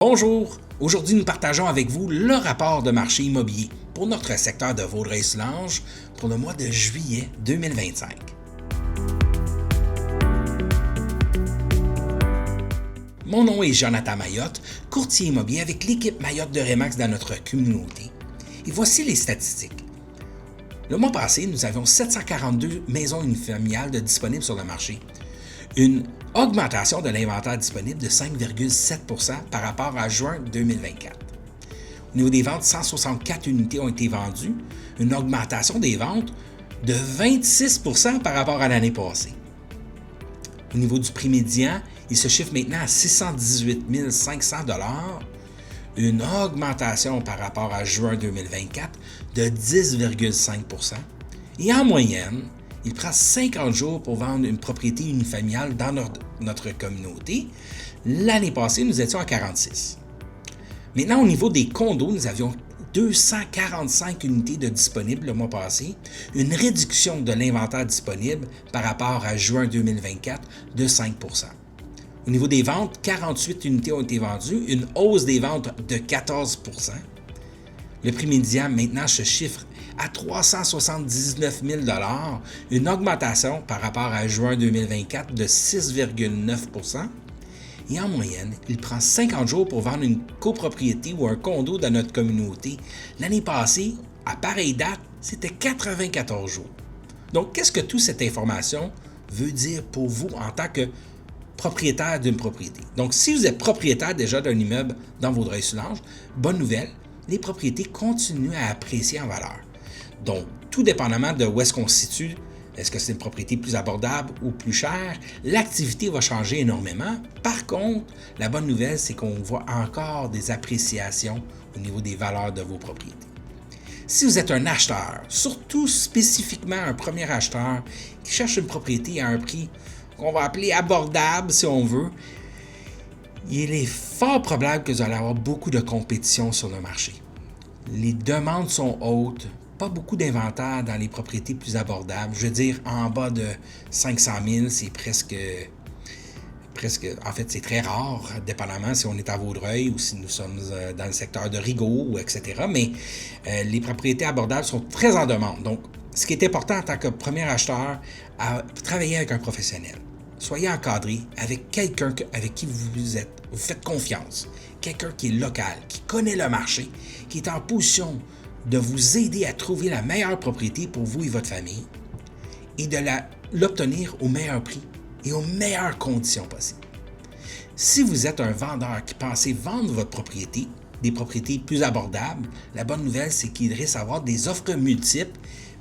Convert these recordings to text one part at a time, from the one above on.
Bonjour! Aujourd'hui, nous partageons avec vous le rapport de marché immobilier pour notre secteur de Vaudreuil-Soulanges pour le mois de juillet 2025. Mon nom est Jonathan Mayotte, courtier immobilier avec l'équipe Mayotte de Remax dans notre communauté. Et voici les statistiques. Le mois passé, nous avions 742 maisons unifamiliales disponibles sur le marché. Une augmentation de l'inventaire disponible de 5,7% par rapport à juin 2024. Au niveau des ventes, 164 unités ont été vendues, une augmentation des ventes de 26% par rapport à l'année passée. Au niveau du prix médian, il se chiffre maintenant à 618 500 $, une augmentation par rapport à juin 2024 de 10,5%. Et en moyenne, il prend 50 jours pour vendre une propriété unifamiliale dans notre communauté. L'année passée, nous étions à 46. Maintenant, au niveau des condos, nous avions 245 unités disponibles le mois passé, une réduction de l'inventaire disponible par rapport à juin 2024 de 5%. Au niveau des ventes, 48 unités ont été vendues, une hausse des ventes de 14%. Le prix médian maintenant se chiffre à 379 000 $, une augmentation par rapport à juin 2024 de 6,9%. Et en moyenne, il prend 50 jours pour vendre une copropriété ou un condo dans notre communauté. L'année passée, à pareille date, c'était 94 jours. Donc, qu'est-ce que toute cette information veut dire pour vous en tant que propriétaire d'une propriété? Donc, si vous êtes propriétaire déjà d'un immeuble dans Vaudreuil-Soulanges, bonne nouvelle, les propriétés continuent à apprécier en valeur. Donc, tout dépendamment de où est-ce qu'on se situe, est-ce que c'est une propriété plus abordable ou plus chère, l'activité va changer énormément. Par contre, la bonne nouvelle, c'est qu'on voit encore des appréciations au niveau des valeurs de vos propriétés. Si vous êtes un acheteur, surtout spécifiquement un premier acheteur qui cherche une propriété à un prix qu'on va appeler abordable si on veut, il est fort probable que vous allez avoir beaucoup de compétition sur le marché. Les demandes sont hautes, pas beaucoup d'inventaire dans les propriétés plus abordables. Je veux dire, en bas de 500 000, c'est presque, en fait, c'est très rare, dépendamment si on est à Vaudreuil ou si nous sommes dans le secteur de Rigaud, ou etc. Mais les propriétés abordables sont très en demande. Donc, ce qui est important en tant que premier acheteur, à travailler avec un professionnel. Soyez encadré avec quelqu'un avec qui vous faites confiance, quelqu'un qui est local, qui connaît le marché, qui est en position de vous aider à trouver la meilleure propriété pour vous et votre famille et de l'obtenir au meilleur prix et aux meilleures conditions possibles. Si vous êtes un vendeur qui pensez vendre votre propriété, des propriétés plus abordables, la bonne nouvelle, c'est qu'il risque d'avoir des offres multiples,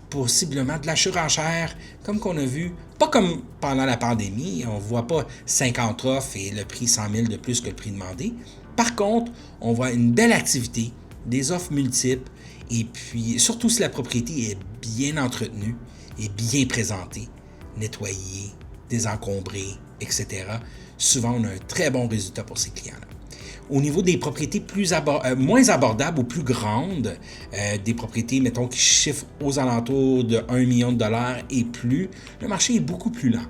possiblement de la surenchère, comme qu'on a vu, pas comme pendant la pandémie, on ne voit pas 50 offres et le prix 100 000 de plus que le prix demandé. Par contre, on voit une belle activité, des offres multiples, et puis surtout si la propriété est bien entretenue et bien présentée, nettoyée, désencombrée, etc. Souvent, on a un très bon résultat pour ces clients-là. Au niveau des propriétés moins abordables ou plus grandes, des propriétés, mettons, qui chiffrent aux alentours de 1 million de $ et plus, le marché est beaucoup plus lent.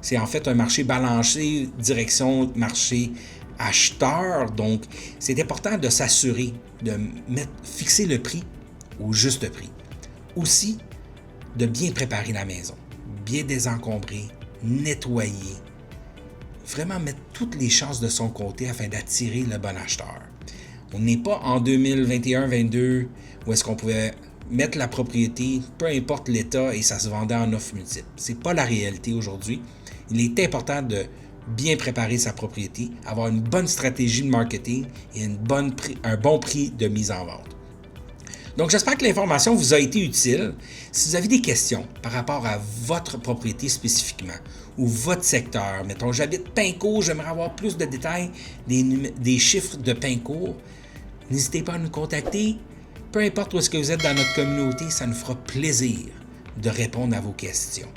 C'est en fait un marché balancé, direction marché acheteur. Donc, c'est important de s'assurer de fixer le prix au juste prix. Aussi, de bien préparer la maison, bien désencombrer, nettoyer, vraiment mettre toutes les chances de son côté afin d'attirer le bon acheteur. On n'est pas en 2021-22 où est-ce qu'on pouvait mettre la propriété, peu importe l'état, et ça se vendait en offre multiple. C'est pas la réalité aujourd'hui. Il est important de bien préparer sa propriété, avoir une bonne stratégie de marketing et un bon prix de mise en vente. Donc, j'espère que l'information vous a été utile. Si vous avez des questions par rapport à votre propriété spécifiquement ou votre secteur, mettons, j'habite Pincourt, j'aimerais avoir plus de détails, des chiffres de Pincourt, n'hésitez pas à nous contacter. Peu importe où est-ce que vous êtes dans notre communauté, ça nous fera plaisir de répondre à vos questions.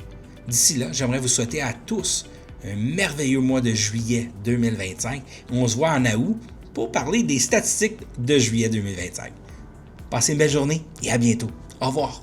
D'ici là, j'aimerais vous souhaiter à tous un merveilleux mois de juillet 2025. On se voit en août pour parler des statistiques de juillet 2025. Passez une belle journée et à bientôt. Au revoir.